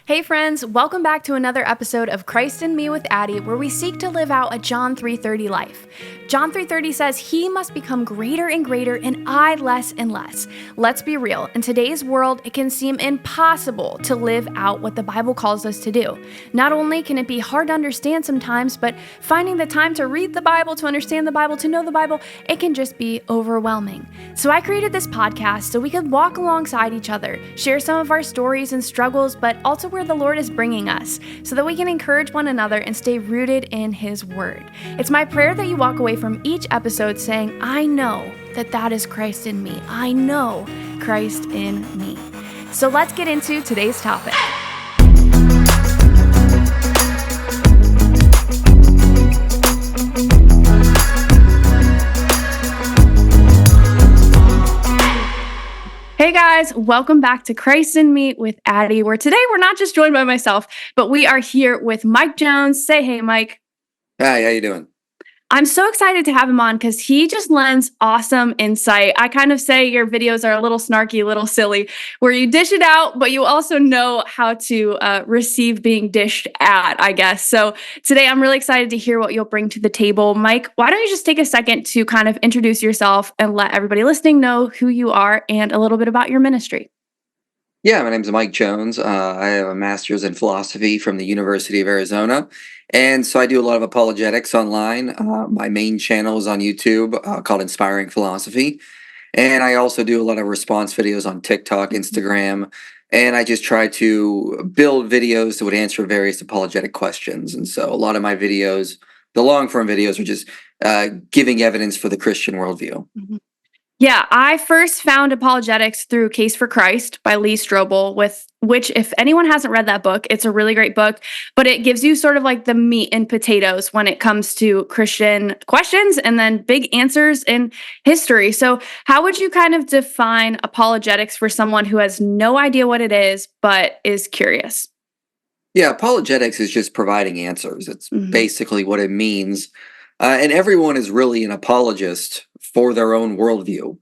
Hey friends, welcome back to another episode of Christ in Me with Addie, where we seek to live out a John 3:30 life. John 3:30 says, "He must become greater and greater, and I less and less." Let's be real. In today's world, it can seem impossible to live out what the Bible calls us to do. Not only can it be hard to understand sometimes, but finding the time to read the Bible, to understand the Bible, to know the Bible, it can just be overwhelming. So I created this podcast so we could walk alongside each other, share some of our stories and struggles, but also where the Lord is bringing us, so that we can encourage one another and stay rooted in His Word. It's my prayer that you walk away from each episode saying, I know that is Christ in me. I know Christ in me. So let's get into today's topic. Hey guys, welcome back to Christ in Me with Addie, where today we're not just joined by myself, but we are here with Mike Jones. Say hey, Mike. Hi, how you doing? I'm so excited to have him on because he just lends awesome insight. I kind of say your videos are a little snarky, a little silly, where you dish it out, but you also know how to receive being dished at, I guess. So today I'm really excited to hear what you'll bring to the table. Mike, why don't you just take a second to kind of introduce yourself and let everybody listening know who you are and a little bit about your ministry? Yeah, my name's Mike Jones. I have a master's in philosophy from the University of Arizona. And so I do a lot of apologetics online. My main channel is on YouTube called Inspiring Philosophy. And I also do a lot of response videos on TikTok, Instagram. And I just try to build videos that would answer various apologetic questions. And so a lot of my videos, the long form videos, are just giving evidence for the Christian worldview. Mhm. Yeah, I first found apologetics through Case for Christ by Lee Strobel, with which, if anyone hasn't read that book, it's a really great book, but it gives you sort of like the meat and potatoes when it comes to Christian questions and then big answers in history. So, how would you kind of define apologetics for someone who has no idea what it is, but is curious? Yeah, apologetics is just providing answers. It's Hmm. basically what it means. And everyone is really an apologist for their own worldview.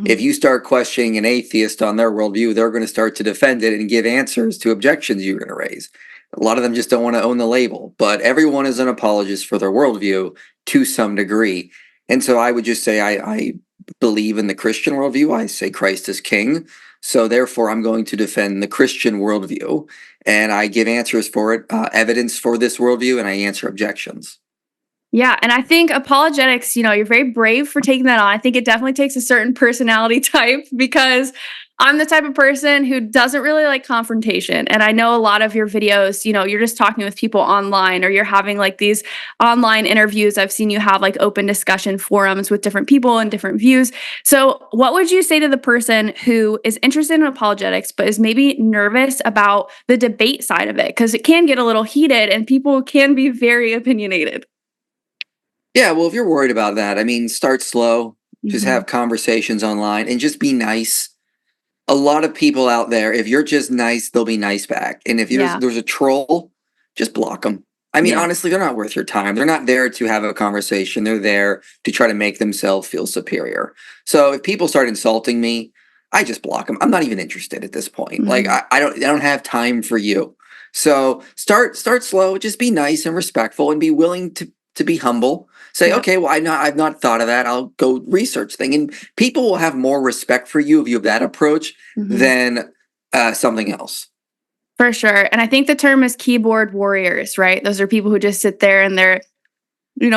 If Hmm. you start questioning an atheist on their worldview, they're going to start to defend it and give answers to objections you're going to raise. A lot of them just don't want to own the label, but everyone is an apologist for their worldview to some degree. And so I would just say I believe in the Christian worldview. I say Christ is king. So therefore, I'm going to defend the Christian worldview and I give answers for it, evidence for this worldview, and I answer objections. Yeah, and I think apologetics, you're very brave for taking that on. I think it definitely takes a certain personality type because I'm the type of person who doesn't really like confrontation. And I know a lot of your videos, you're just talking with people online or you're having like these online interviews. I've seen you have like open discussion forums with different people and different views. So, what would you say to the person who is interested in apologetics but is maybe nervous about the debate side of it? Because it can get a little heated and people can be very opinionated. Yeah, well, if you're worried about that, I mean, start slow, just Mhm. have conversations online and just be nice. A lot of people out there, if you're just nice, they'll be nice back. And if there's Yeah. there's a troll, just block them. I mean, Yeah. honestly, they're not worth your time. They're not there to have a conversation. They're there to try to make themselves feel superior. So if people start insulting me, I just block them. I'm not even interested at this point. Like Mhm. I don't have time for you. So start slow, just be nice and respectful and be willing to be humble. Say, Yep. okay, well, I've not thought of that. I'll go research thing. And people will have more respect for you if you have that approach Mhm. than something else. For sure, and I think the term is keyboard warriors, right? Those are people who just sit there and they're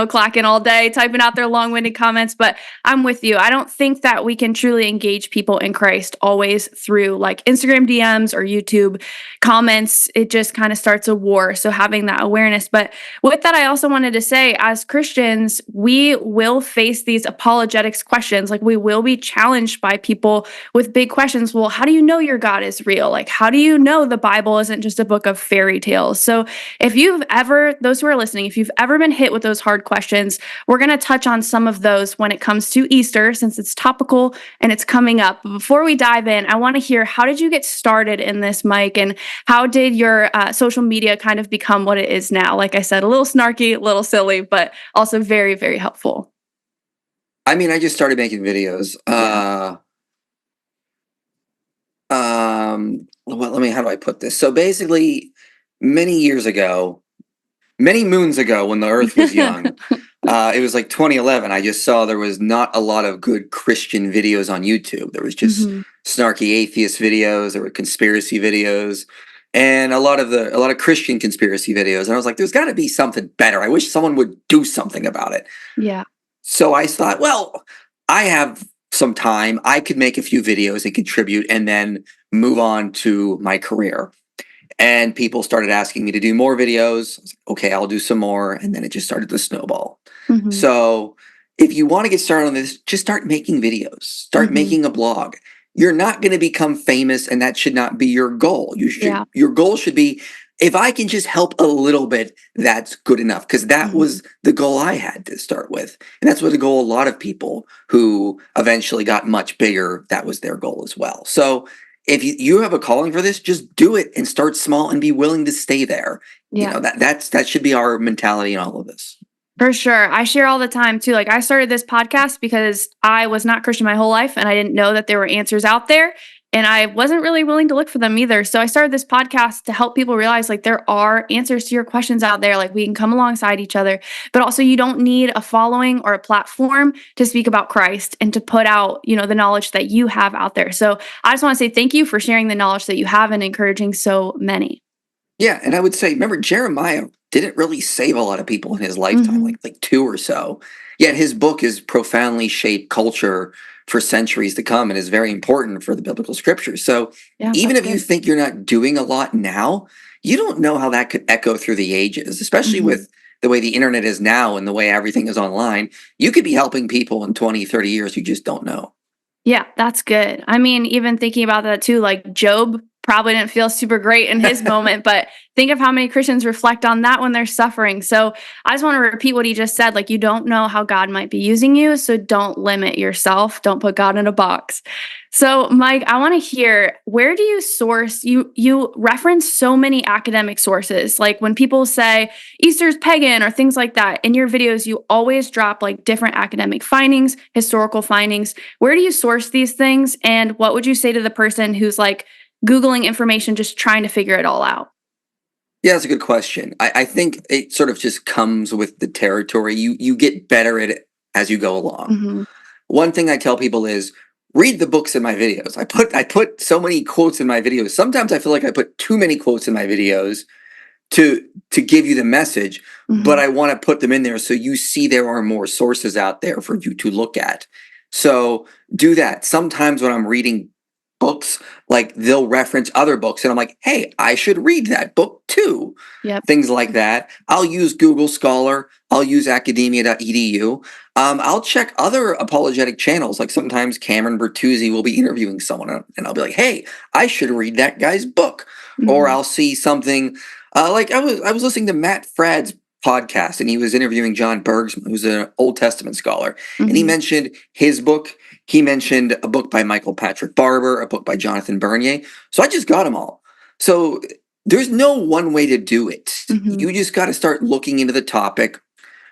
clacking all day, typing out their long-winded comments. But I'm with you. I don't think that we can truly engage people in Christ always through like Instagram DMs or YouTube comments. It just kind of starts a war. So having that awareness. But with that, I also wanted to say, as Christians, we will face these apologetics questions. Like we will be challenged by people with big questions. Well, how do you know your God is real? Like, how do you know the Bible isn't just a book of fairy tales? So if you've ever, those who are listening, if you've ever been hit with those hard questions, we're going to touch on some of those when it comes to Easter, since it's topical and it's coming up. But before we dive in, I want to hear, how did you get started in this, Mike? And how did your social media kind of become what it is now? Like I said, a little snarky, a little silly, but also very, very helpful. I mean, I just started making videos. Yeah. Well, let me, how do I put this? So basically, many years ago, many moons ago when the earth was young. It was like 2011. I just saw there was not a lot of good Christian videos on YouTube. There was just Mhm. snarky atheist videos, there were conspiracy videos, and a lot of Christian conspiracy videos. And I was like, there's got to be something better. I wish someone would do something about it. Yeah. So I thought, well, I have some time. I could make a few videos and contribute and then move on to my career. And people started asking me to do more videos. I was like, okay, I'll do some more. And then it just started to snowball. Mhm. So if you want to get started on this, just start making videos, start Mhm. making a blog. You're not going to become famous, and that should not be your goal. Yeah. Your goal should be, if I can just help a little bit, that's good enough. Because that Mhm. was the goal I had to start with. And that's what the goal a lot of people who eventually got much bigger, that was their goal as well. So if you have a calling for this, just do it and start small and be willing to stay there. You Yeah. know, that should be our mentality in all of this. For sure. I share all the time too. Like I started this podcast because I was not Christian my whole life and I didn't know that there were answers out there and I wasn't really willing to look for them either. So I started this podcast to help people realize like there are answers to your questions out there. Like we can come alongside each other, but also you don't need a following or a platform to speak about Christ and to put out, the knowledge that you have out there. So I just want to say thank you for sharing the knowledge that you have and encouraging so many. Yeah, and I would say, remember Jeremiah didn't really save a lot of people in his lifetime, Mhm. like two or so. Yet his book has profoundly shaped culture for centuries to come and is very important for the biblical scriptures. So Yeah, even that's if you good. think you're not doing a lot now, you don't know how that could echo through the ages, especially Mhm. with the way the internet is now and the way everything is online. You could be helping people in 20, 30 years you just don't know. Yeah, that's good. I mean, even thinking about that too, like Job probably didn't feel super great in his moment, but think of how many Christians reflect on that when they're suffering. So I just want to repeat what he just said. Like, you don't know how God might be using you. So don't limit yourself. Don't put God in a box. So, Mike, I want to hear, where do you source? You reference so many academic sources. Like when people say Easter's pagan or things like that, in your videos, you always drop like different academic findings, historical findings. Where do you source these things? And what would you say to the person who's like Googling information, just trying to figure it all out? Yeah, that's a good question. I think it sort of just comes with the territory. You get better at it as you go along. Hmm. One thing I tell people is read the books in my videos. I put so many quotes in my videos. Sometimes I feel like I put too many quotes in my videos to give you the message, but Hmm. I want to put them in there so you see there are more sources out there for you to look at. So do that. Sometimes when I'm reading books, like they'll reference other books, and I'm like, hey, I should read that book too. Yep. Things like that. I'll use Google Scholar. I'll use academia.edu. I'll check other apologetic channels. Like sometimes Cameron Bertuzzi will be interviewing someone, and I'll be like, hey, I should read that guy's book. Or Hmm. I'll see something like I was listening to Matt Fradd's podcast, and he was interviewing John Bergsman, who's an Old Testament scholar, and he Hmm. mentioned his book. He mentioned a book by Michael Patrick Barber, a book by Jonathan Bernier. So I just got them all. So there's no one way to do it. Hmm. You just got to start looking into the topic,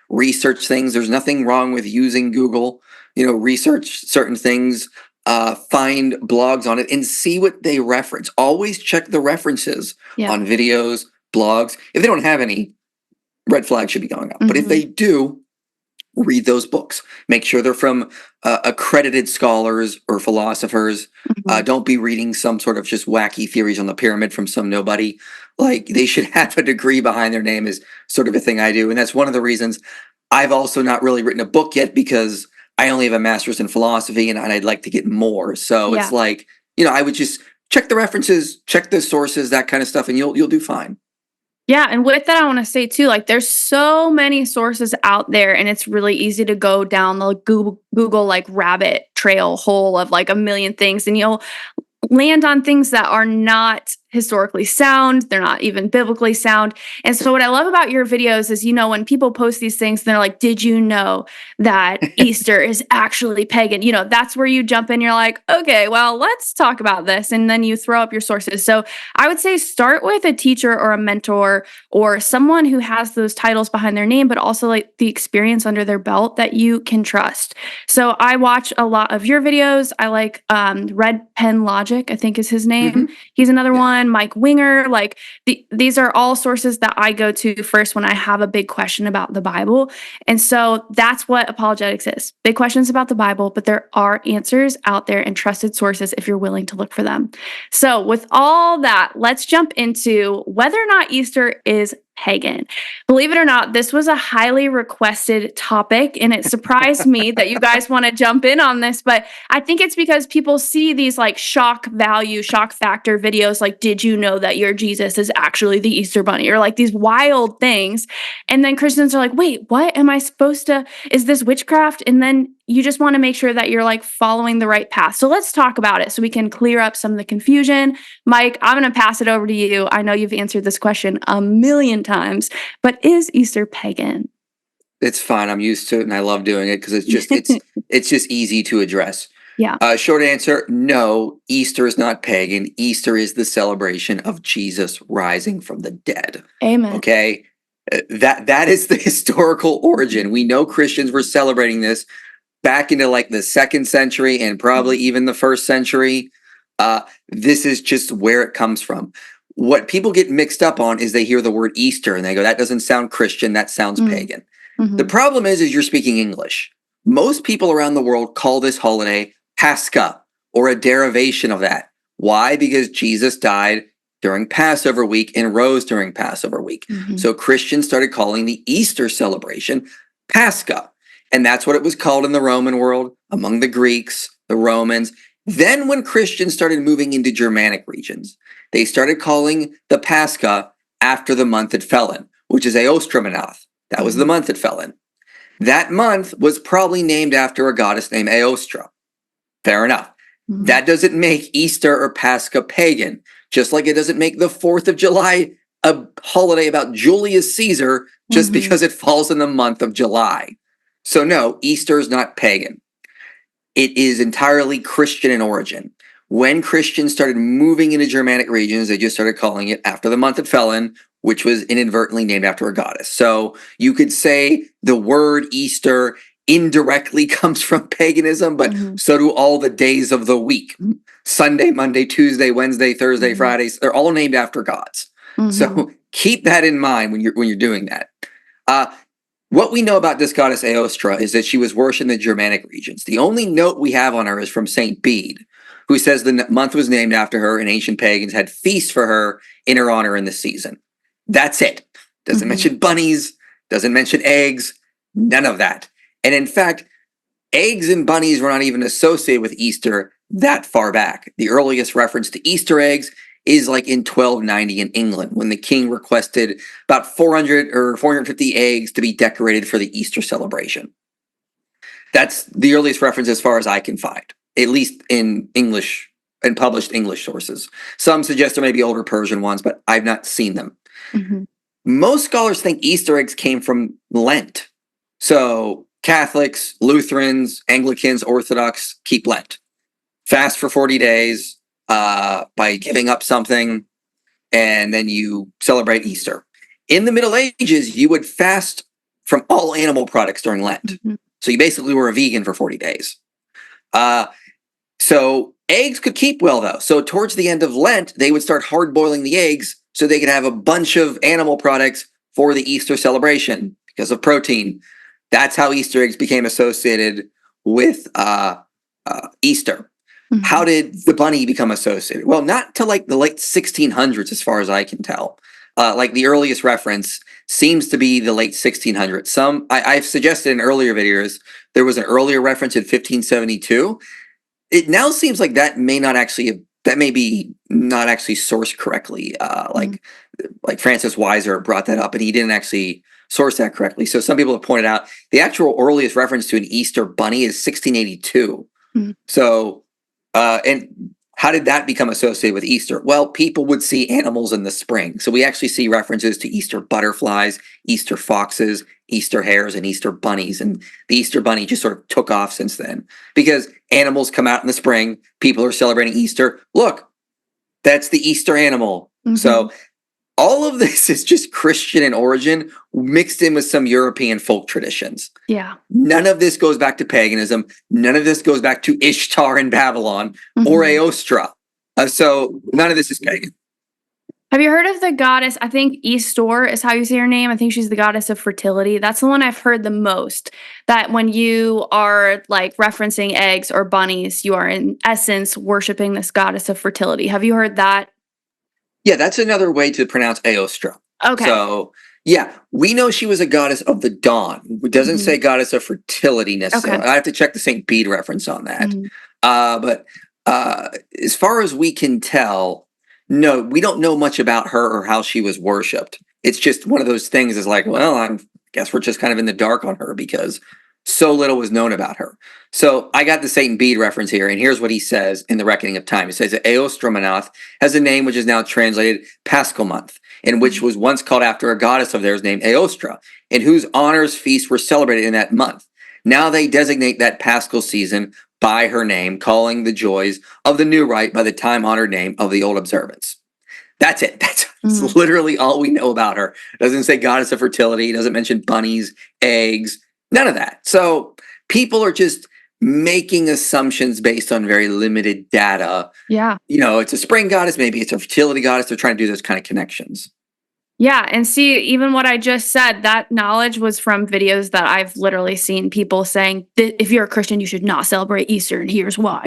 research things. There's nothing wrong with using Google. Research certain things, find blogs on it, and see what they reference. Always check the references Yep. on videos, blogs. If they don't have any, red flag should be going up. But if Hmm. they do, read those books. Make sure they're from accredited scholars or philosophers. Hmm. Don't be reading some sort of just wacky theories on the pyramid from some nobody. Like they should have a degree behind their name is sort of a thing I do. And that's one of the reasons I've also not really written a book yet, because I only have a master's in philosophy, and I'd like to get more. So it's Yeah. like, I would just check the references, check the sources, that kind of stuff, and you'll do fine. Yeah, and with that, I want to say too, like there's so many sources out there, and it's really easy to go down the Google like rabbit trail hole of like a million things, and you'll land on things that are not historically sound. They're not even biblically sound. And so, what I love about your videos is, when people post these things, they're like, did you know that Easter is actually pagan? That's where you jump in. You're like, okay, well, let's talk about this. And then you throw up your sources. So, I would say start with a teacher or a mentor or someone who has those titles behind their name, but also like the experience under their belt that you can trust. So, I watch a lot of your videos. I like Red Pen Logic, I think is his name. Hmm. He's another Yeah. one. friend Mike Winger. Like these are all sources that I go to first when I have a big question about the Bible. And so that's what apologetics is. Big questions about the Bible, but there are answers out there and trusted sources if you're willing to look for them. So with all that, let's jump into whether or not Easter is pagan. Believe it or not, this was a highly requested topic, and it surprised me that you guys want to jump in on this, but I think it's because people see these like shock factor videos like, did you know that your Jesus is actually the Easter bunny? Or like these wild things. And then Christians are like, wait, what am I supposed to, is this witchcraft? And then you just want to make sure that you're like following the right path. So let's talk about it so we can clear up some of the confusion. Mike, I'm going to pass it over to you. I know you've answered this question a million times, but is Easter pagan? It's fine. I'm used to it, and I love doing it because it's just easy to address. Yeah. Short answer: no. Easter is not pagan. Easter is the celebration of Jesus rising from the dead. Amen. Okay, that is the historical origin. We know Christians were celebrating this back into like the 2nd century and probably even the 1st century. This is just where it comes from. What people get mixed up on is they hear the word Easter and they go, that doesn't sound Christian, that sounds pagan. The problem is you're speaking English. Most people around the world call this holiday Pascha or a derivation of that. Why? Because Jesus died during Passover week and rose during Passover week. So Christians started calling the Easter celebration Pascha. And that's what it was called in the Roman world, among the Greeks, the Romans. Then when Christians started moving into Germanic regions, they started calling the Pascha after the month it fell in, which is Aostromanath. That was the month it fell in. That month was probably named after a goddess named Aostra. Fair enough. That doesn't make Easter or Pascha pagan, just like it doesn't make the 4th of July a holiday about Julius Caesar just because it falls in the month of July. So no, Easter is not pagan. It is entirely Christian in origin. When Christians started moving into Germanic regions, they just started calling it after the month it fell in, which was inadvertently named after a goddess. So you could say the word Easter indirectly comes from paganism, but so do all the days of the week. Sunday, Monday, Tuesday, Wednesday, Thursday, Fridays, they're all named after gods. So keep that in mind when you're doing that. What we know about this goddess Aostra is that she was worshipped in the Germanic regions. The only note we have on her is from Saint Bede, who says the month was named after her and ancient pagans had feasts for her in her honor in the season. That's it. Doesn't mention bunnies, doesn't mention eggs, none of that. And in fact, eggs and bunnies were not even associated with Easter that far back. The earliest reference to Easter eggs is like in 1290 in England, when the king requested about 400 or 450 eggs to be decorated for the Easter celebration. That's the earliest reference as far as I can find, at least in English and published English sources. Some suggest there may be older Persian ones, but I've not seen them. Most scholars think Easter eggs came from Lent. So Catholics, Lutherans, Anglicans, Orthodox keep Lent. Fast for 40 days by giving up something, and then you celebrate Easter. In the Middle Ages, you would fast from all animal products during Lent. So you basically were a vegan for 40 days. So eggs could keep well, though. So towards the end of Lent, they would start hard boiling the eggs so they could have a bunch of animal products for the Easter celebration because of protein. That's how Easter eggs became associated with Easter. How did the bunny become associated? Well, not till like the late 1600s, as far as I can tell. Like the earliest reference seems to be the late 1600s. I've suggested in earlier videos, there was an earlier reference in 1572. It now seems like that may be not actually sourced correctly. Like Francis Weiser brought that up, and he didn't actually source that correctly. So some people have pointed out the actual earliest reference to an Easter bunny is 1682. So, and how did that become associated with Easter? Well, people would see animals in the spring. So we actually see references to Easter butterflies, Easter foxes, Easter hares, and Easter bunnies. And the Easter bunny just sort of took off since then because animals come out in the spring. People are celebrating Easter. Look, that's the Easter animal. So all of this is just Christian in origin mixed in with some European folk traditions. Yeah. None of this goes back to paganism. None of this goes back to Ishtar in Babylon or Aostra. So none of this is pagan. Have you heard of the goddess? I think Eastor is how you say her name. I think she's the goddess of fertility. That's the one I've heard the most. That when you are like referencing eggs or bunnies, you are in essence worshiping this goddess of fertility. Have you heard that? Yeah, that's another way to pronounce Aostra. Okay. So, yeah, we know she was a goddess of the dawn. It doesn't Mhm. say goddess of fertility Okay. necessarily. I have to check the St. Bede reference on that. Mhm. But as far as we can tell, no, we don't know much about her or how she was worshipped. It's just one of those things is like, well, I guess we're just kind of in the dark on her because so little was known about her. So I got the St. Bede reference here, and here's what he says in the Reckoning of Time. It says that Eostromanath has a name which is now translated Paschal month, and which was once called after a goddess of theirs named Eostra, and whose honors feasts were celebrated in that month. Now they designate that Paschal season by her name, calling the joys of the new rite by the time-honored name of the old observance. That's it. That's Mhm. literally all we know about her. It doesn't say goddess of fertility. It doesn't mention bunnies, eggs, none of that. So people are just making assumptions based on very limited data. Yeah. It's a spring goddess, maybe it's a fertility goddess. They're trying to do those kind of connections. Yeah, and see, even what I just said, that knowledge was from videos that I've literally seen people saying that if you're a Christian, you should not celebrate Easter, and here's why.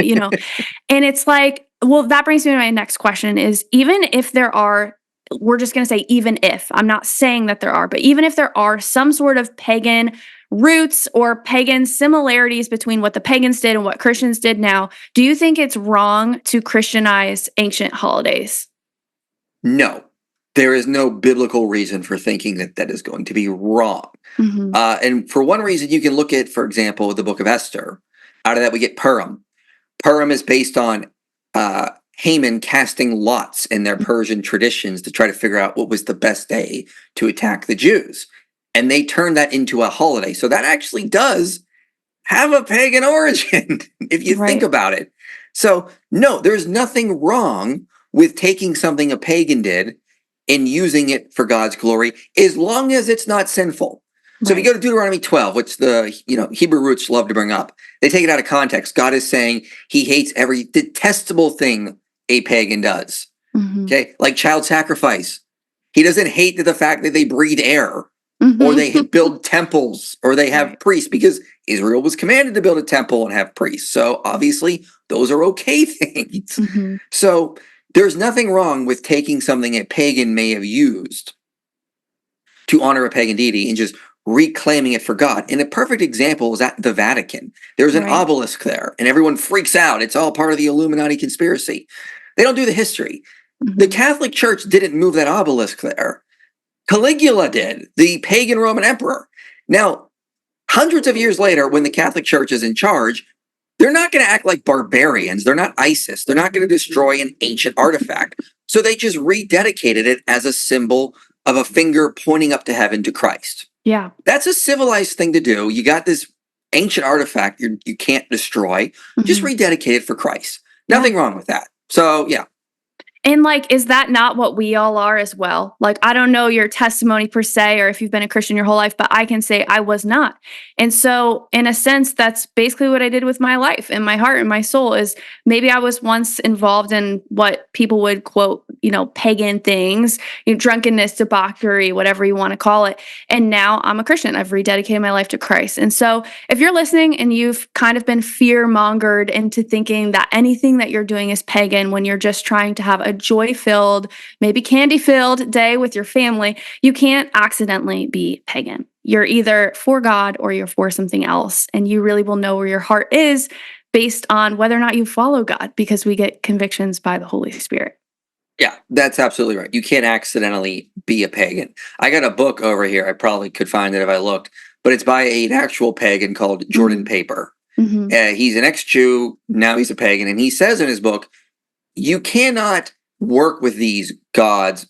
And it's like, well, that brings me to my next question is even if there are, we're just going to say, even if, I'm not saying that there are, but even if there are some sort of pagan roots or pagan similarities between what the pagans did and what Christians did now, do you think it's wrong to Christianize ancient holidays? No, there is no biblical reason for thinking that that is going to be wrong. Hmm. And for one reason, you can look at, for example, the book of Esther. Out of that, we get Purim. Purim is based on Haman casting lots in their Persian traditions to try to figure out what was the best day to attack the Jews. And they turned that into a holiday. So that actually does have a pagan origin, if you think Right. about it. So, no, there's nothing wrong with taking something a pagan did and using it for God's glory, as long as it's not sinful. So if you Right. go to Deuteronomy 12, which the Hebrew roots love to bring up, they take it out of context. God is saying he hates every detestable thing a pagan does. Hmm. Okay, like child sacrifice. He doesn't hate the fact that they breathe air or Hmm. they build temples or they have Right. priests because Israel was commanded to build a temple and have priests. So obviously those are okay things. Hmm. So there's nothing wrong with taking something a pagan may have used to honor a pagan deity and just reclaiming it for God. And a perfect example is at the Vatican. There's an Right. obelisk there and everyone freaks out. It's all part of the Illuminati conspiracy. They don't do the history. The Hmm. Catholic Church didn't move that obelisk there. Caligula did, the pagan Roman emperor. Now, hundreds of years later, when the Catholic Church is in charge, they're not going to act like barbarians. They're not ISIS. They're not going to destroy an ancient artifact. So they just rededicated it as a symbol of a finger pointing up to heaven to Christ. Yeah. That's a civilized thing to do. You got this ancient artifact you can't destroy. Just Hmm. rededicate it for Christ. Yeah. Nothing wrong with that. So, yeah. And, like, is that not what we all are as well? Like, I don't know your testimony per se, or if you've been a Christian your whole life, but I can say I was not. And so, in a sense, that's basically what I did with my life and my heart and my soul is maybe I was once involved in what people would quote, pagan things, drunkenness, debauchery, whatever you want to call it. And now I'm a Christian. I've rededicated my life to Christ. And so, if you're listening and you've kind of been fear mongered into thinking that anything that you're doing is pagan when you're just trying to have a joy filled, maybe candy filled day with your family, you can't accidentally be pagan. You're either for God or you're for something else. And you really will know where your heart is based on whether or not you follow God because we get convictions by the Holy Spirit. Yeah, that's absolutely right. You can't accidentally be a pagan. I got a book over here. I probably could find it if I looked, but it's by an actual pagan called Jordan Hmm. Paper. Hmm. He's an ex-Jew. Now he's a pagan. And he says in his book, you cannot work with these gods,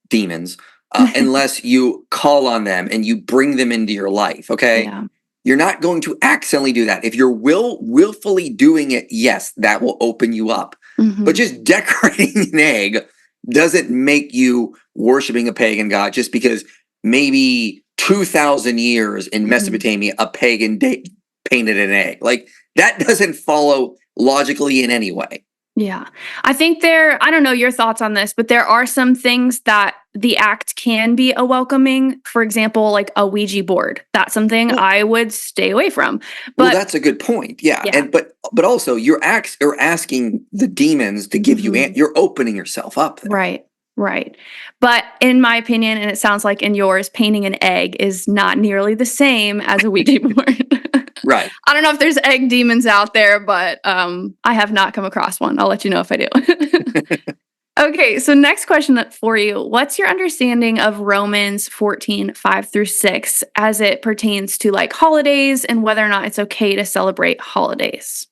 demons, unless you call on them and you bring them into your life. Okay. Yeah. You're not going to accidentally do that. If you're willfully doing it, yes, that will open you up. But Hmm. just decorating an egg doesn't make you worshiping a pagan god just because maybe 2,000 years in Hmm. Mesopotamia, a pagan painted an egg. Like that doesn't follow logically in any way. Yeah. I think I don't know your thoughts on this, but there are some things that the act can be a welcoming. For example, like a Ouija board. That's something Well, I would stay away from. well, But that's a good point. Yeah, yeah. and but also you're asking the demons to give you Mhm. you're opening yourself up there. Right. Right. But in my opinion, and it sounds like in yours, painting an egg is not nearly the same as a Ouija board. Right. I don't know if there's egg demons out there, but I have not come across one. I'll let you know if I do. Okay, so next question for you. What's your understanding of Romans 14:5 through 6 as it pertains to like holidays and whether or not it's okay to celebrate holidays?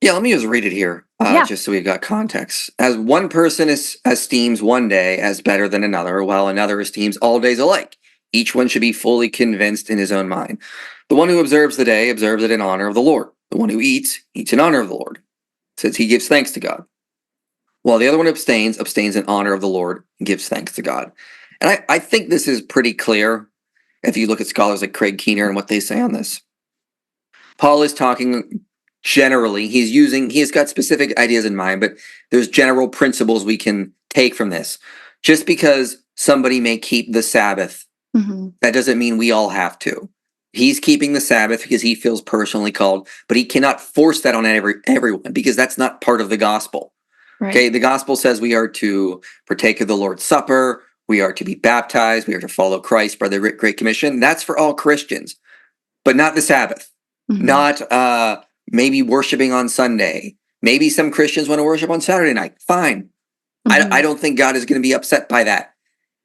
Yeah, let me just read it here, Yeah. just so we've got context. As one person esteems one day as better than another, while another esteems all days alike. Each one should be fully convinced in his own mind. The one who observes the day observes it in honor of the Lord. The one who eats in honor of the Lord, since he gives thanks to God. While the other one abstains in honor of the Lord and gives thanks to God. And I think this is pretty clear if you look at scholars like Craig Keener and what they say on this. Paul is talking generally, he has got specific ideas in mind, but there's general principles we can take from this. Just because somebody may keep the Sabbath, Hmm. that doesn't mean we all have to. He's keeping the Sabbath because he feels personally called, but he cannot force that on everyone because that's not part of the gospel. Right. Okay, the gospel says we are to partake of the Lord's Supper, we are to be baptized, we are to follow Christ by the Great Commission. That's for all Christians, but not the Sabbath. Hmm. Not maybe worshiping on Sunday. Maybe some Christians want to worship on Saturday night. Fine. I Hmm. don't think God is going to be upset by that.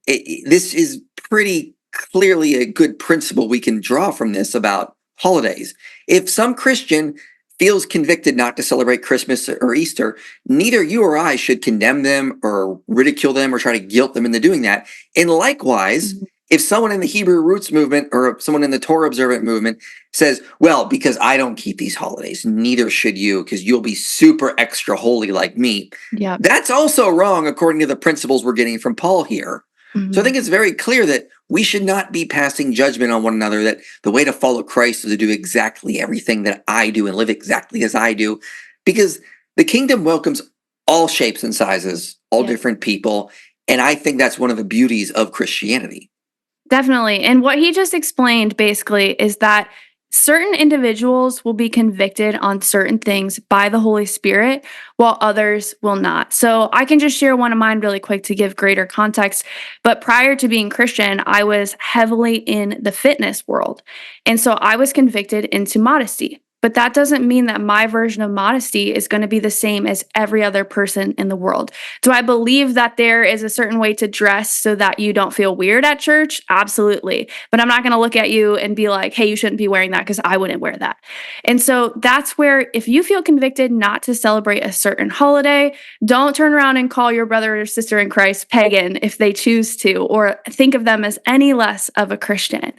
This is pretty clearly a good principle we can draw from this about holidays. If some Christian feels convicted not to celebrate Christmas or Easter, neither you or I should condemn them or ridicule them or try to guilt them into doing that. And likewise, Hmm. if someone in the Hebrew roots movement or someone in the Torah observant movement says, well, because I don't keep these holidays, neither should you, because you'll be super extra holy like me. Yeah. That's also wrong according to the principles we're getting from Paul here. So I Hmm. think it's very clear that we should not be passing judgment on one another, that the way to follow Christ is to do exactly everything that I do and live exactly as I do, because the kingdom welcomes all shapes and sizes, all Yeah. different people. And I think that's one of the beauties of Christianity. Definitely. And what he just explained basically is that certain individuals will be convicted on certain things by the Holy Spirit, while others will not. So I can just share one of mine really quick to give greater context. But prior to being Christian, I was heavily in the fitness world. And so I was convicted into modesty. But that doesn't mean that my version of modesty is going to be the same as every other person in the world. Do I believe that there is a certain way to dress so that you don't feel weird at church? Absolutely. But I'm not going to look at you and be like, hey, you shouldn't be wearing that because I wouldn't wear that. And so that's where, if you feel convicted not to celebrate a certain holiday, don't turn around and call your brother or sister in Christ pagan if they choose to, or think of them as any less of a Christian.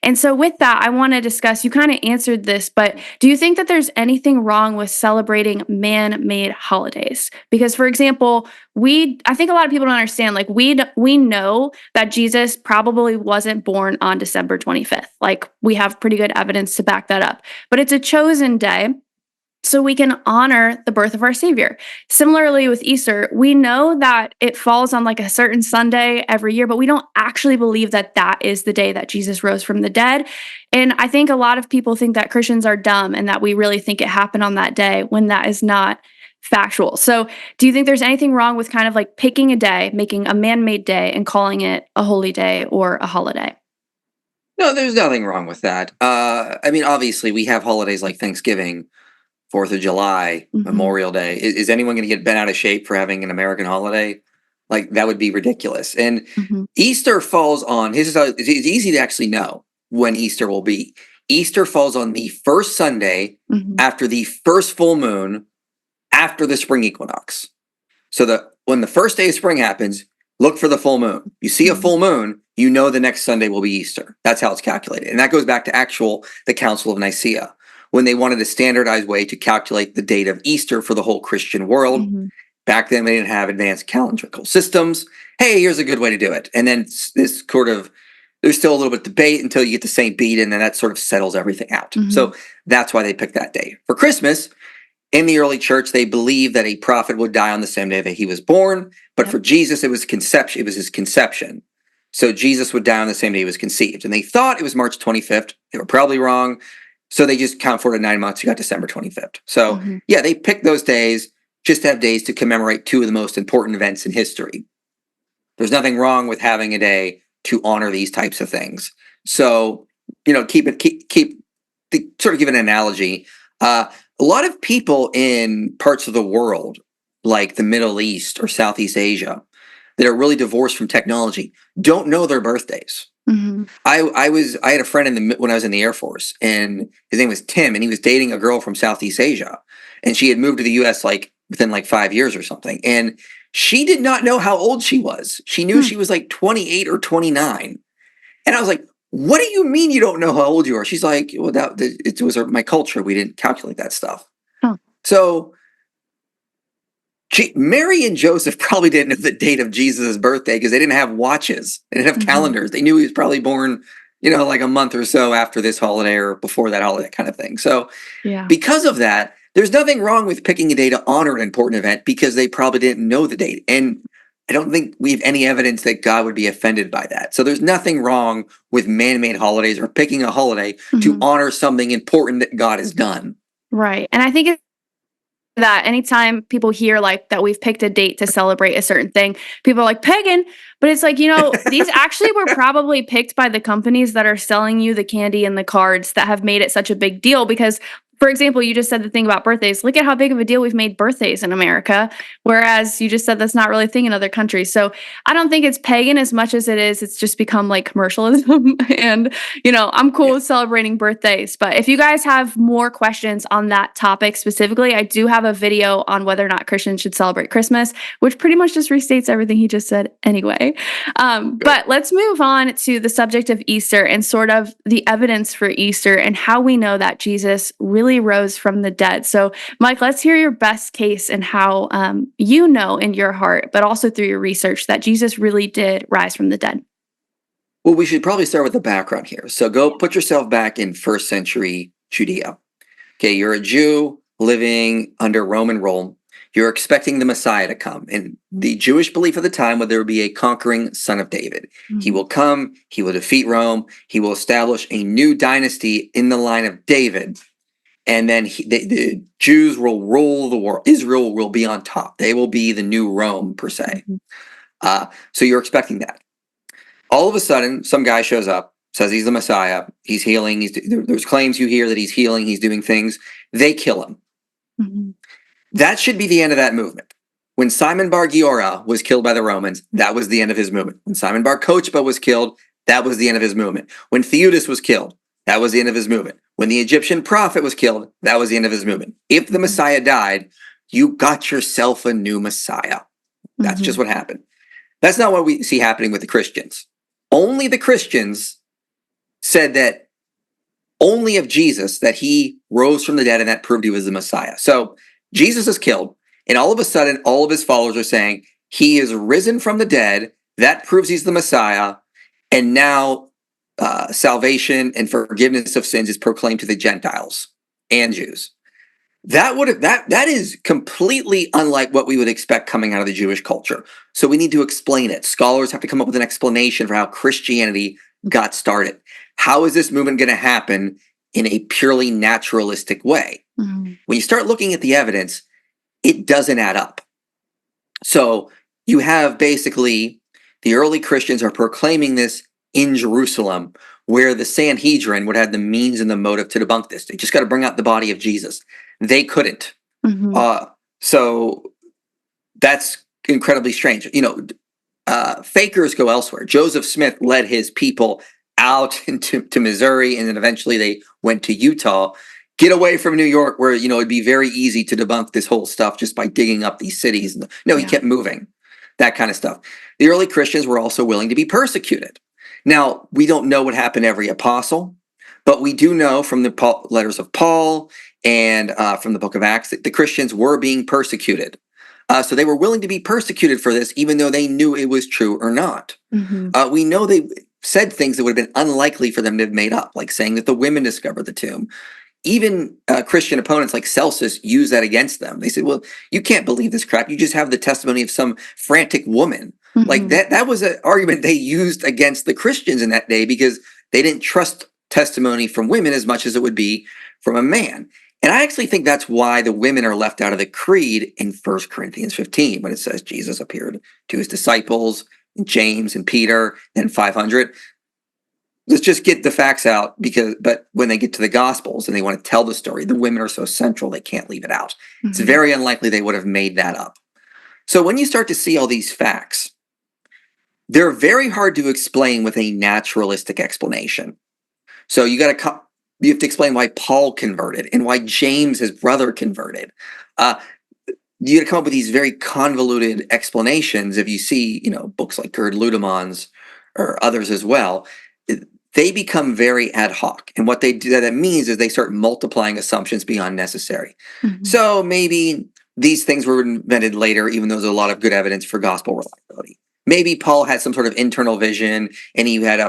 And so, with that, I want to discuss, you kind of answered this, but do you think that there's anything wrong with celebrating man made holidays? Because, for example, I think a lot of people don't understand, like, we know that Jesus probably wasn't born on December 25th. Like, we have pretty good evidence to back that up, but it's a chosen day so we can honor the birth of our Savior. Similarly with Easter, we know that it falls on like a certain Sunday every year, but we don't actually believe that that is the day that Jesus rose from the dead. And I think a lot of people think that Christians are dumb and that we really think it happened on that day when that is not factual. So, do you think there's anything wrong with kind of like picking a day, making a man-made day and calling it a holy day or a holiday? No, there's nothing wrong with that. I mean, obviously, we have holidays like Thanksgiving, 4th of July, Mhm. Memorial Day. Is anyone going to get bent out of shape for having an American holiday? Like, that would be ridiculous. And Mhm. Easter falls on, this is how it's easy to actually know when Easter will be. Easter falls on the first Sunday Mhm. after the first full moon after the spring equinox. So that when the first day of spring happens, look for the full moon. You see a Mhm. full moon, you know the next Sunday will be Easter. That's how it's calculated. And that goes back to the Council of Nicaea, when they wanted a standardized way to calculate the date of Easter for the whole Christian world. Mhm. Back then, they didn't have advanced calendrical systems. Hey, here's a good way to do it. And then this sort of, there's still a little bit of debate until you get to St. Beat, and then that sort of settles everything out. Mhm. So that's why they picked that day. For Christmas, In the early church, they believed that a prophet would die on the same day that he was born, but Yep. for Jesus, it was conception. It was his conception. So Jesus would die on the same day he was conceived. And they thought it was March 25th. They were probably wrong. So they just count forward 9 months. You got December 25th. So Mhm. yeah, they picked those days just to have days to commemorate two of the most important events in history. There's nothing wrong with having a day to honor these types of things. So, to sort of give an analogy. A lot of people in parts of the world, like the Middle East or Southeast Asia, that are really divorced from technology, don't know their birthdays. Mhm. I had a friend when I was in the Air Force, and his name was Tim, and he was dating a girl from Southeast Asia, and she had moved to the U.S. like within like 5 years or something, and she did not know how old she was. She knew Hmm. she was like 28 or 29, and I was like, "What do you mean you don't know how old you are?" She's like, "Well, it was my culture. We didn't calculate that stuff." Huh. So Mary and Joseph probably didn't know the date of Jesus' birthday because they didn't have watches. They didn't have Mhm. calendars. They knew he was probably born, like a month or so after this holiday or before that holiday kind of thing. So Yeah. because of that, there's nothing wrong with picking a day to honor an important event because they probably didn't know the date. And I don't think we have any evidence that God would be offended by that. So there's nothing wrong with man-made holidays or picking a holiday to Mhm. honor something important that God has done. Right. And I think it's that anytime people hear like that we've picked a date to celebrate a certain thing, people are like pagan, but it's like, these actually were probably picked by the companies that are selling you the candy and the cards that have made it such a big deal because for example, you just said the thing about birthdays. Look at how big of a deal we've made birthdays in America, whereas you just said that's not really a thing in other countries. So I don't think it's pagan as much as it's just become like commercialism. And, I'm cool Yeah. with celebrating birthdays. But if you guys have more questions on that topic specifically, I do have a video on whether or not Christians should celebrate Christmas, which pretty much just restates everything he just said anyway. But let's move on to the subject of Easter and sort of the evidence for Easter and how we know that Jesus really rose from the dead. So, Mike, let's hear your best case and how you know in your heart, but also through your research, that Jesus really did rise from the dead. Well, we should probably start with the background here. So go put yourself back in first century Judea. Okay, you're a Jew living under Roman rule. You're expecting the Messiah to come. And the Jewish belief at the time was there would be a conquering son of David. He will come, he will defeat Rome, he will establish a new dynasty in the line of David. And then the Jews will rule the world. Israel will be on top. They will be the new Rome, per se. Mhm. So you're expecting that. All of a sudden, some guy shows up, says he's the Messiah. He's healing. There's claims you hear that he's healing. He's doing things. They kill him. Mhm. That should be the end of that movement. When Simon Bar Giora was killed by the Romans, that was the end of his movement. When Simon Bar Kochba was killed, that was the end of his movement. When Theudas was killed, that was the end of his movement. When the Egyptian prophet was killed, that was the end of his movement. If the Messiah died, you got yourself a new Messiah. That's just Mhm. what happened. That's not what we see happening with the Christians. Only the Christians said that only of Jesus that he rose from the dead and that proved he was the Messiah. So Jesus is killed, and all of a sudden, all of his followers are saying he is risen from the dead. That proves he's the Messiah, and now salvation and forgiveness of sins is proclaimed to the Gentiles and Jews. That is completely unlike what we would expect coming out of the Jewish culture. So we need to explain it. Scholars have to come up with an explanation for how Christianity got started. How is this movement going to happen in a purely naturalistic way? Mhm. When you start looking at the evidence, it doesn't add up. So you have basically the early Christians are proclaiming this in Jerusalem, where the Sanhedrin would have the means and the motive to debunk this. They just got to bring out the body of Jesus. They couldn't. Mhm. So that's incredibly strange. Fakers go elsewhere. Joseph Smith led his people out to Missouri, and then eventually they went to Utah. Get away from New York, where it'd be very easy to debunk this whole stuff just by digging up these cities. No, he Yeah. kept moving, that kind of stuff. The early Christians were also willing to be persecuted. Now, we don't know what happened to every apostle, but we do know from the letters of Paul and from the book of Acts that the Christians were being persecuted. So they were willing to be persecuted for this, even though they knew it was true or not. Mhm. We know they said things that would have been unlikely for them to have made up, like saying that the women discovered the tomb. even Christian opponents like Celsus use that against them. They said, well, you can't believe this crap. You just have the testimony of some frantic woman. Like that was an argument they used against the Christians in that day because they didn't trust testimony from women as much as it would be from a man. And I actually think that's why the women are left out of the creed in 1 Corinthians 15 when it says Jesus appeared to his disciples, and James and Peter, and 500. Let's just get the facts out but when they get to the Gospels and they want to tell the story, the women are so central they can't leave it out. It's very unlikely they would have made that up. So when you start to see all these facts, they're very hard to explain with a naturalistic explanation. So you have to explain why Paul converted and why James, his brother, converted. You got to come up with these very convoluted explanations. If you see, books like Gerd Ludemann's or others as well, they become very ad hoc. And what they do that means is they start multiplying assumptions beyond necessary. So maybe these things were invented later, even though there's a lot of good evidence for gospel reliability. Maybe Paul had some sort of internal vision and he had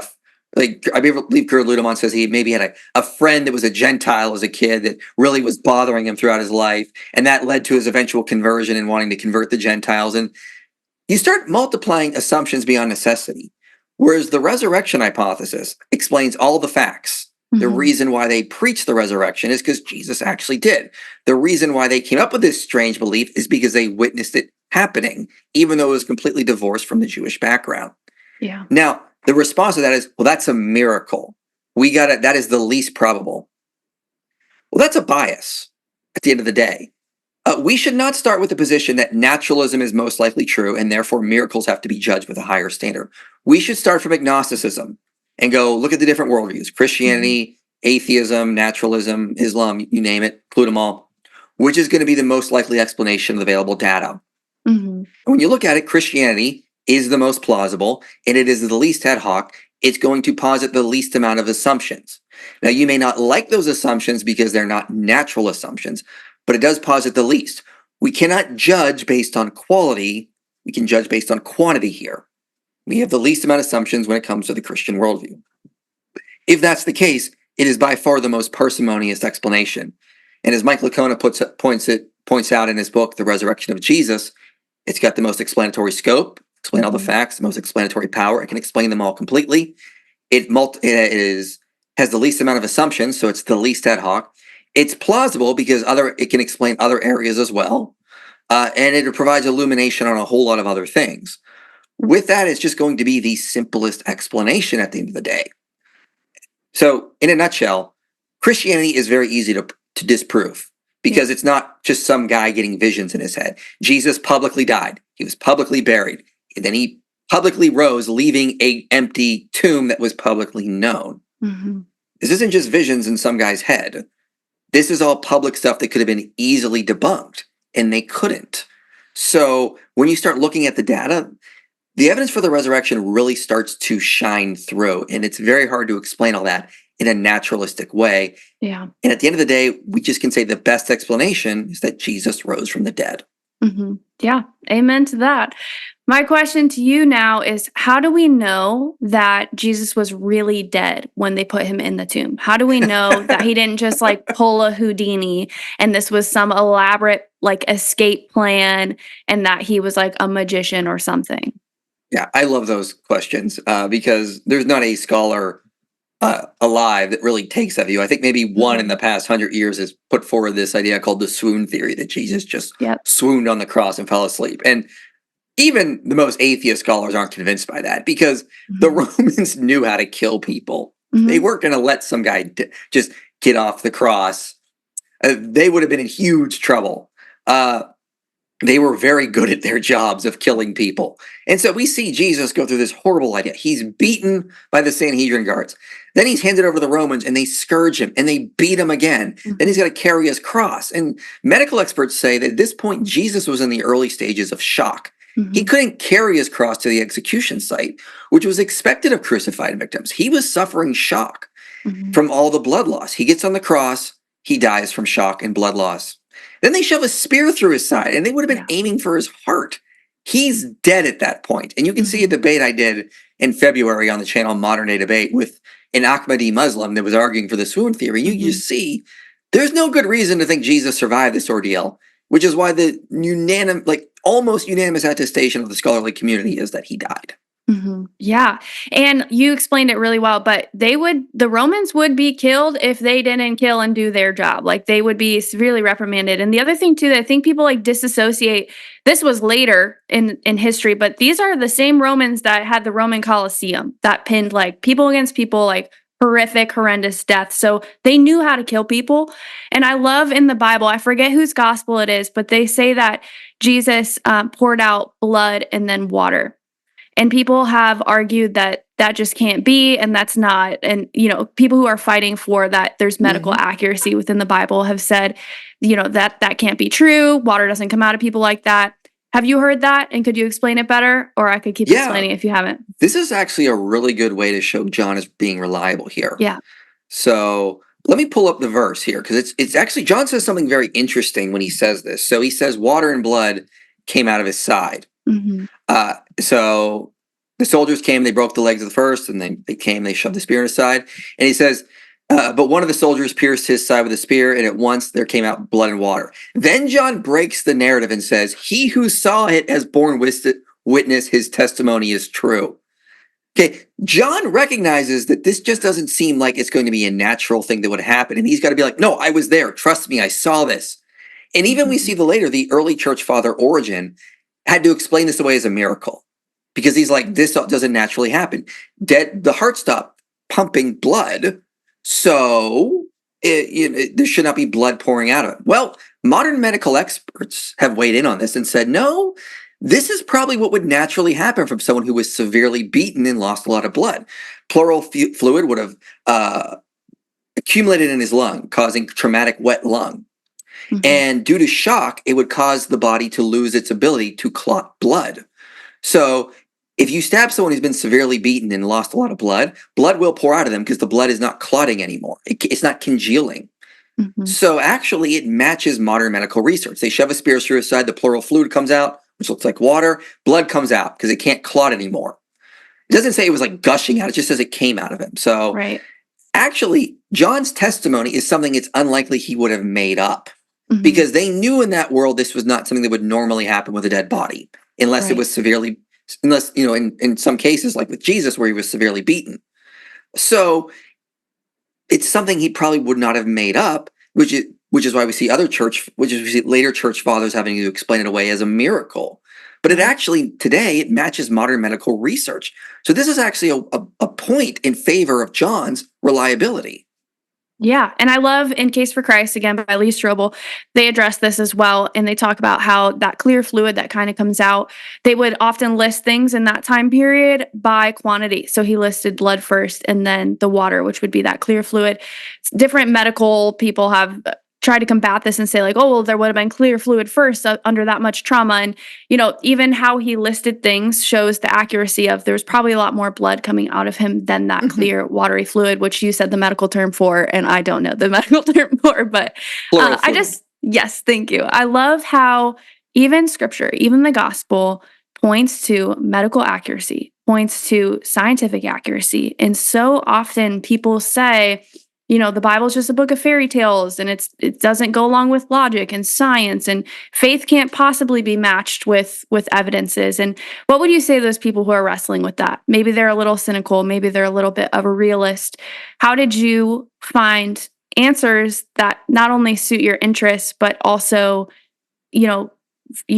I believe Gerd Ludemann says he maybe had a friend that was a Gentile as a kid that really was bothering him throughout his life. And that led to his eventual conversion and wanting to convert the Gentiles. And you start multiplying assumptions beyond necessity. Whereas the resurrection hypothesis explains all the facts. The reason why they preach the resurrection is because Jesus actually did. The reason why they came up with this strange belief is because they witnessed it happening, even though it was completely divorced from the Jewish background. Yeah. Now, the response to that is, well, that's a miracle. That is the least probable. Well, that's a bias at the end of the day. We should not start with the position that naturalism is most likely true and therefore miracles have to be judged with a higher standard. We should start from agnosticism and go look at the different worldviews: Christianity, atheism, naturalism, Islam, you name it, include them all. Which is going to be the most likely explanation of available data? And when you look at it, Christianity is the most plausible and it is the least ad hoc. It's going to posit the least amount of assumptions. Now, you may not like those assumptions because they're not natural assumptions, but it does posit the least. We cannot judge based on quality. We can judge based on quantity here. We have the least amount of assumptions when it comes to the Christian worldview. If that's the case, it is by far the most parsimonious explanation. And as Mike Licona points out in his book, The Resurrection of Jesus, it's got the most explanatory scope, explain all the facts, the most explanatory power. It can explain them all completely. It has the least amount of assumptions, so it's the least ad hoc. It's plausible because it can explain other areas as well. And it provides illumination on a whole lot of other things. With that, it's just going to be the simplest explanation at the end of the day. So, in a nutshell, Christianity is very easy to disprove because it's not just some guy getting visions in his head. Jesus publicly died. He was publicly buried. And then he publicly rose, leaving an empty tomb that was publicly known. This isn't just visions in some guy's head. This is all public stuff that could have been easily debunked, and they couldn't. So when you start looking at the data, the evidence for the resurrection really starts to shine through, and it's very hard to explain all that in a naturalistic way. Yeah. And at the end of the day, we just can say the best explanation is that Jesus rose from the dead. Yeah. Amen to that. My question to you now is, how do we know that Jesus was really dead when they put him in the tomb? How do we know that he didn't just pull a Houdini and this was some elaborate escape plan and that he was a magician or something? Yeah, I love those questions because there's not a scholar alive that really takes that view. I think maybe one in the past 100 years has put forward this idea called the swoon theory, that Jesus just swooned on the cross and fell asleep. And even the most atheist scholars aren't convinced by that because the Romans knew how to kill people. They weren't going to let some guy just get off the cross. They would have been in huge trouble. They were very good at their jobs of killing people. And so we see Jesus go through this horrible idea. He's beaten by the Sanhedrin guards. Then he's handed over to the Romans and they scourge him and they beat him again. Then he's got to carry his cross. And medical experts say that at this point, Jesus was in the early stages of shock. He couldn't carry his cross to the execution site, which was expected of crucified victims. He was suffering shock from all the blood loss. He gets on the cross, he dies from shock and blood loss. Then they shove a spear through his side, and they would have been aiming for his heart. He's dead at that point. And you can see a debate I did in February on the channel Modern Day Debate with an Ahmadi Muslim that was arguing for the swoon theory. You just see There's no good reason to think Jesus survived this ordeal, which is why the almost unanimous attestation of the scholarly community is that he died. Yeah. And you explained it really well, but the Romans would be killed if they didn't kill and do their job. Like they would be severely reprimanded. And the other thing too, that I think people like disassociate, this was later in history, but these are the same Romans that had the Roman Colosseum that pinned like people against people, like horrific, horrendous death. So they knew how to kill people. And I love in the Bible, I forget whose gospel it is, but they say that Jesus poured out blood and then water. And people have argued that that just can't be, and that's not. And, people who are fighting for that there's medical Mhm. accuracy within the Bible have said, that can't be true. Water doesn't come out of people like that. Have you heard that? And could you explain it better? Or I could keep Yeah, explaining if you haven't. this is actually a really good way to show John as being reliable here. Yeah. So let me pull up the verse here because it's actually John says something very interesting when he says this. So he says water and blood came out of his side. Hmm. So the soldiers came, they broke the legs of the first, and they shoved the spear in his side. And he says, but one of the soldiers pierced his side with a spear, and at once there came out blood and water. Then John breaks the narrative and says, he who saw it has borne witness, his testimony is true. Okay, John recognizes that this just doesn't seem like it's going to be a natural thing that would happen. And he's got to be like, no, I was there. Trust me, I saw this. And even we see the early church father Origen had to explain this away as a miracle because he's like, this doesn't naturally happen. The heart stopped pumping blood, so there should not be blood pouring out of it. Well, modern medical experts have weighed in on this and said, no, this is probably what would naturally happen from someone who was severely beaten and lost a lot of blood. Pleural fluid would have accumulated in his lung, causing traumatic wet lung. Hmm. And due to shock, it would cause the body to lose its ability to clot blood. So if you stab someone who's been severely beaten and lost a lot of blood will pour out of them because the blood is not clotting anymore. It's not congealing. Hmm. So actually, it matches modern medical research. They shove a spear through his side, the pleural fluid comes out, which looks like water. Blood comes out because it can't clot anymore. It doesn't say it was like gushing out. It just says it came out of him. So Right. actually, John's testimony is something it's unlikely he would have made up Mhm. because they knew in that world this was not something that would normally happen with a dead body unless it Right. was in some cases, like with Jesus, where he was severely beaten. So it's something he probably would not have made up, which is why we see later church fathers having to explain it away as a miracle. But it actually today it matches modern medical research. So this is actually a point in favor of John's reliability. Yeah. And I love In Case for Christ, again, by Lee Strobel. They address this as well. And they talk about how that clear fluid that kind of comes out, they would often list things in that time period by quantity. So he listed blood first and then the water, which would be that clear fluid. Different medical people have tried to combat this and say like, oh, well, there would have been clear fluid first under that much trauma. And, even how he listed things shows the accuracy of there's probably a lot more blood coming out of him than that Mhm. clear watery fluid, which you said the medical term for, and I don't know the medical term for, but Pleural fluid. yes, thank you. I love how even scripture, even the gospel points to medical accuracy, points to scientific accuracy. And so often people say, the Bible's just a book of fairy tales and it doesn't go along with logic and science, and faith can't possibly be matched with evidences. And what would you say to those people who are wrestling with that? Maybe they're a little cynical, maybe they're a little bit of a realist. How did you find answers that not only suit your interests, but also, you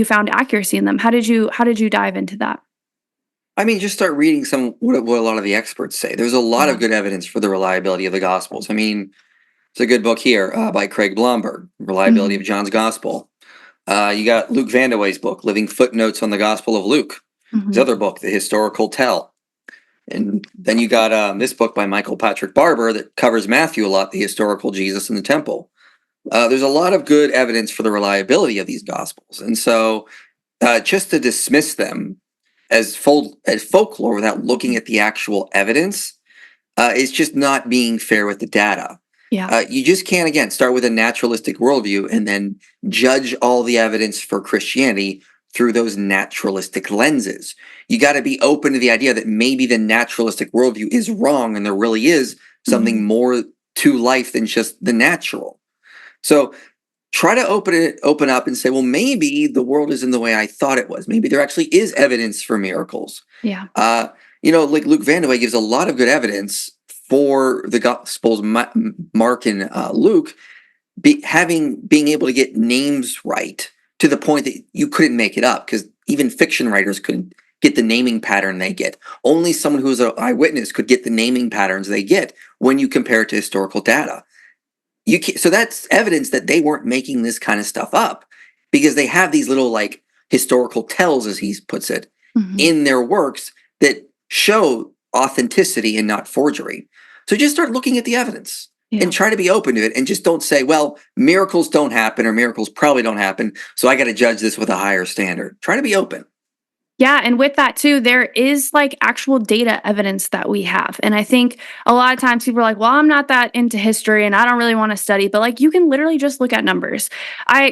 found accuracy in them? How did you dive into that? I mean, just start reading what a lot of the experts say. There's a lot Yeah. of good evidence for the reliability of the Gospels. I mean, it's a good book here by Craig Blomberg, Reliability of Mhm. John's Gospel. You got Luke Vandewey's book, Living Footnotes on the Gospel of Luke. His Mhm. other book, The Historical Tell. And then you got this book by Michael Patrick Barber that covers Matthew a lot, The Historical Jesus in the Temple. There's a lot of good evidence for the reliability of these Gospels. And so just to dismiss them as folklore without looking at the actual evidence is just not being fair with the data. Yeah. You just can't, again, start with a naturalistic worldview and then judge all the evidence for Christianity through those naturalistic lenses. You got to be open to the idea that maybe the naturalistic worldview is wrong and there really is something Mhm. more to life than just the natural. So try to open up and say, well, maybe the world isn't the way I thought it was. Maybe there actually is evidence for miracles. Yeah. Uh, like Luke Vandeweghe gives a lot of good evidence for the Gospels, Mark and Luke, being able to get names right to the point that you couldn't make it up, because even fiction writers couldn't get the naming pattern they get. Only someone who's an eyewitness could get the naming patterns they get when you compare it to historical data. So that's evidence that they weren't making this kind of stuff up, because they have these little like historical tells, as he puts it, in their works that show authenticity and not forgery. So just start looking at the evidence and try to be open to it, and just don't say, well, miracles don't happen, or miracles probably don't happen, so I got to judge this with a higher standard. Try to be open. Yeah, and with that too, there is like actual data evidence that we have. And I think a lot of times people are like, "Well, I'm not that into history and I don't really want to study." But like you can literally just look at numbers.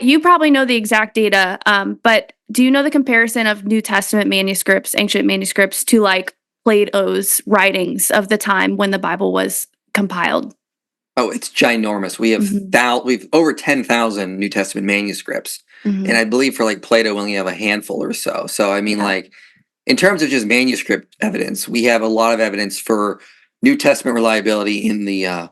You probably know the exact data, but do you know the comparison of New Testament manuscripts, ancient manuscripts, to like Plato's writings of the time when the Bible was compiled? Oh, it's ginormous. We have Mhm. we've over 10,000 New Testament manuscripts, and Mhm. I believe for like Plato we only have a handful or so. So I mean, Yeah. like, in terms of just manuscript evidence, we have a lot of evidence for New Testament reliability in the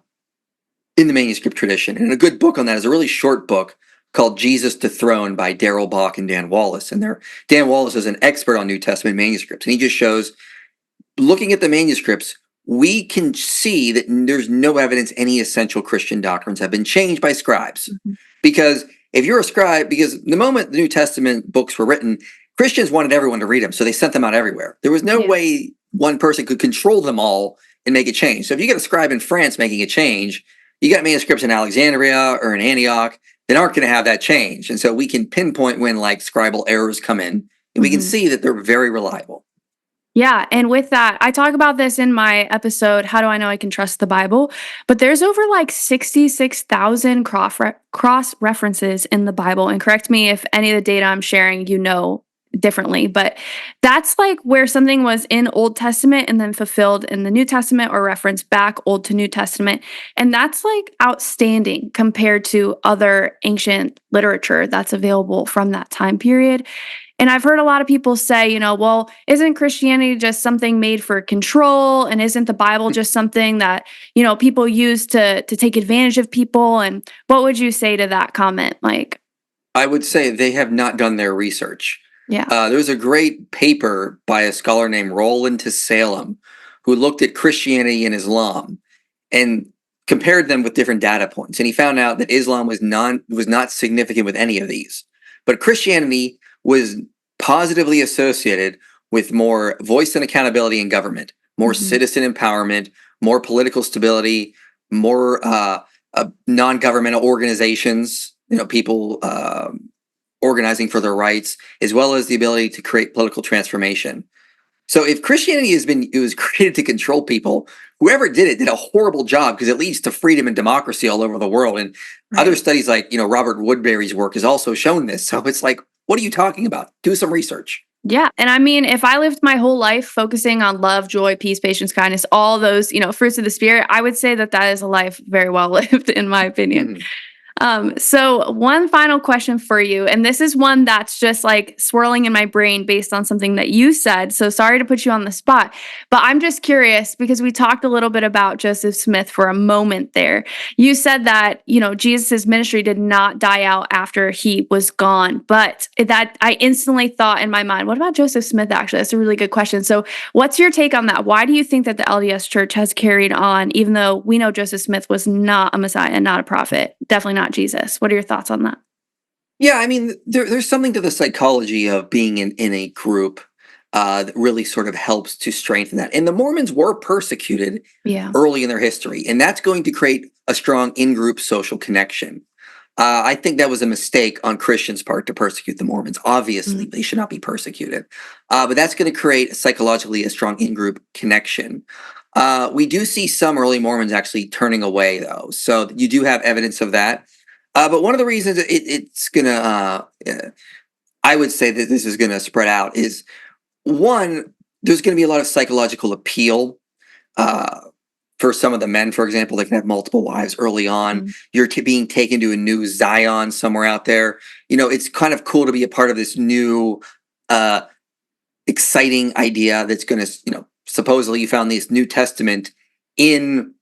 manuscript tradition. And a good book on that is a really short book called Jesus Dethroned by Darrell Bach and Dan Wallace. And Dan Wallace is an expert on New Testament manuscripts, and he just shows, looking at the manuscripts, we can see that there's no evidence any essential Christian doctrines have been changed by scribes. Mhm. Because if you're a scribe, because the moment the New Testament books were written, Christians wanted everyone to read them, so they sent them out everywhere. There was no Yeah. way one person could control them all and make a change. So if you get a scribe in France making a change, you got manuscripts in Alexandria or in Antioch that aren't going to have that change. And so we can pinpoint when like scribal errors come in, and we can Mhm. see that they're very reliable. Yeah, and with that, I talk about this in my episode, How Do I Know I Can Trust the Bible? But there's over like 66,000 cross references in the Bible. And correct me if any of the data I'm sharing you know differently, but that's like where something was in Old Testament and then fulfilled in the New Testament, or referenced back Old to New Testament. And that's like outstanding compared to other ancient literature that's available from that time period. And I've heard a lot of people say, well, isn't Christianity just something made for control? And isn't the Bible just something that, people use to take advantage of people? And what would you say to that comment? Like, I would say they have not done their research. yeah. There's a great paper by a scholar named Roland to Salem, who looked at Christianity and Islam and compared them with different data points. And he found out that Islam was not significant with any of these. But Christianity was positively associated with more voice and accountability in government, more Mhm. citizen empowerment, more political stability, more non-governmental organizations, people organizing for their rights, as well as the ability to create political transformation. So if Christianity it was created to control people, whoever did it did a horrible job, because it leads to freedom and democracy all over the world. And other Right. studies like, Robert Woodbury's work has also shown this. So it's like, what are you talking about? Do some research. Yeah. And I mean, if I lived my whole life focusing on love, joy, peace, patience, kindness, all those, fruits of the spirit, I would say that that is a life very well lived, in my opinion. Mhm. So one final question for you, and this is one that's just like swirling in my brain based on something that you said. So sorry to put you on the spot, but I'm just curious because we talked a little bit about Joseph Smith for a moment there. You said that, Jesus's ministry did not die out after he was gone, but that I instantly thought in my mind, what about Joseph Smith actually? That's a really good question. So what's your take on that? Why do you think that the LDS church has carried on, even though we know Joseph Smith was not a Messiah and not a prophet? Definitely not Jesus. What are your thoughts on that? Yeah, I mean, there's something to the psychology of being in a group that really sort of helps to strengthen that. And the Mormons were persecuted Yeah. early in their history, and that's going to create a strong in-group social connection. I think that was a mistake on Christians' part to persecute the Mormons. Obviously, Mhm. they should not be persecuted, but that's going to create psychologically a strong in-group connection. We do see some early Mormons actually turning away, though, so you do have evidence of that. But one of the reasons it's gonna, I would say that this is gonna spread out is, one, there's gonna be a lot of psychological appeal. Uh, for some of the men, for example, they can have multiple wives early on. You're being taken to a new Zion somewhere out there. It's kind of cool to be a part of this new, exciting idea that's going to, supposedly you found this New Testament in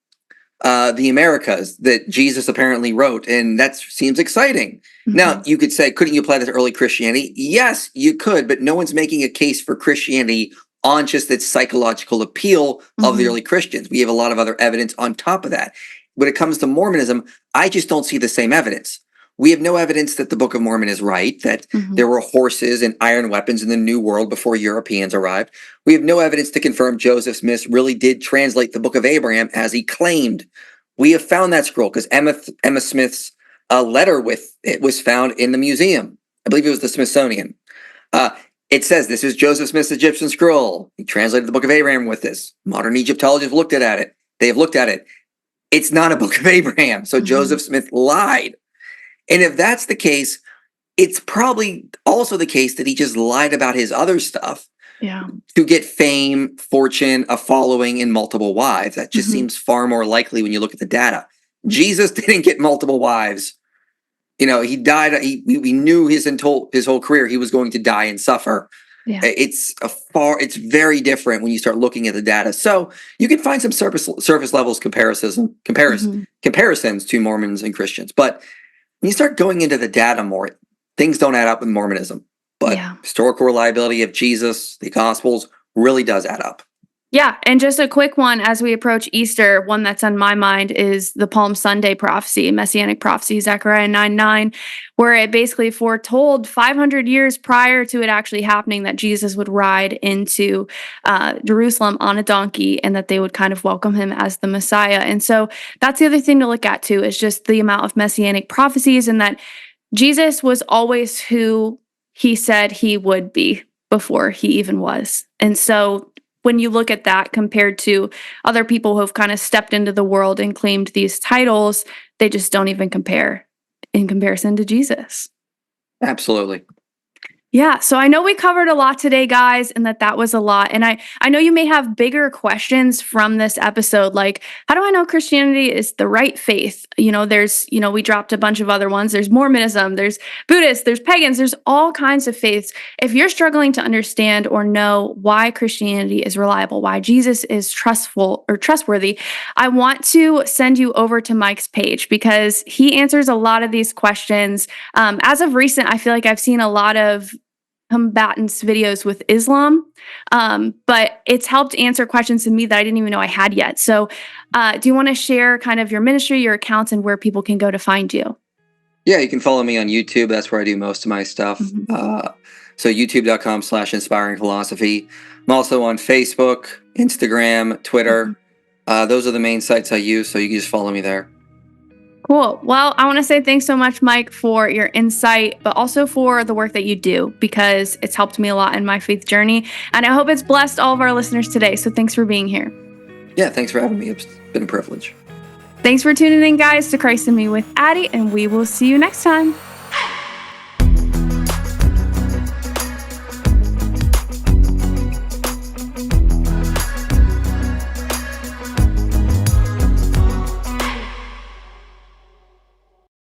the Americas that Jesus apparently wrote, and that seems exciting. Now, you could say, couldn't you apply that to early Christianity? Yes, you could, but no one's making a case for Christianity on just that psychological appeal of the early Christians. We have a lot of other evidence on top of that. When it comes to Mormonism, I just don't see the same evidence. We have no evidence that the Book of Mormon is right, that there were horses and iron weapons in the New World before Europeans arrived. We have no evidence to confirm Joseph Smith really did translate the Book of Abraham as he claimed. We have found that scroll because Emma Smith's letter with it was found in the museum. I believe it was the Smithsonian. It says this is Joseph Smith's Egyptian scroll. He translated the Book of Abraham with this. Modern Egyptologists looked at it. They have looked at it. It's not a Book of Abraham. So Joseph Smith lied. And if that's the case, it's probably also the case that he just lied about his other stuff to get fame, fortune, a following, and multiple wives. That just seems far more likely when you look at the data. Jesus didn't get multiple wives. He died. We knew his whole career he was going to die and suffer. Yeah. It's very different when you start looking at the data. So you can find some surface levels comparisons to Mormons and Christians. But when you start going into the data more, things don't add up with Mormonism. But historical reliability of Jesus, the Gospels, really does add up. Yeah, and just a quick one as we approach Easter, one that's on my mind is the Palm Sunday prophecy, Messianic prophecy, Zechariah 9:9, where it basically foretold 500 years prior to it actually happening that Jesus would ride into Jerusalem on a donkey and that they would kind of welcome him as the Messiah. And so that's the other thing to look at too, is just the amount of Messianic prophecies and that Jesus was always who he said he would be before he even was. And so when you look at that compared to other people who have kind of stepped into the world and claimed these titles, they just don't even compare in comparison to Jesus. Absolutely. Yeah, so I know we covered a lot today, guys, and that was a lot. And I know you may have bigger questions from this episode, like, how do I know Christianity is the right faith? We dropped a bunch of other ones. There's Mormonism, there's Buddhists, there's pagans, there's all kinds of faiths. If you're struggling to understand or know why Christianity is reliable, why Jesus is trustworthy, I want to send you over to Mike's page because he answers a lot of these questions. As of recent, I feel like I've seen a lot of combatants videos with Islam, but it's helped answer questions to me that I didn't even know I had yet. So do you want to share kind of your ministry, your accounts, and where people can go to find you? Yeah, you can follow me on YouTube. That's where I do most of my stuff. So youtube.com/inspiring philosophy. I'm also on Facebook, Instagram, Twitter. Those are the main sites I use, so you can just follow me there. Cool. Well, I want to say thanks so much, Mike, for your insight, but also for the work that you do, because it's helped me a lot in my faith journey. And I hope it's blessed all of our listeners today. So thanks for being here. Yeah, thanks for having me. It's been a privilege. Thanks for tuning in, guys, to Christ in Me with Addie, and we will see you next time.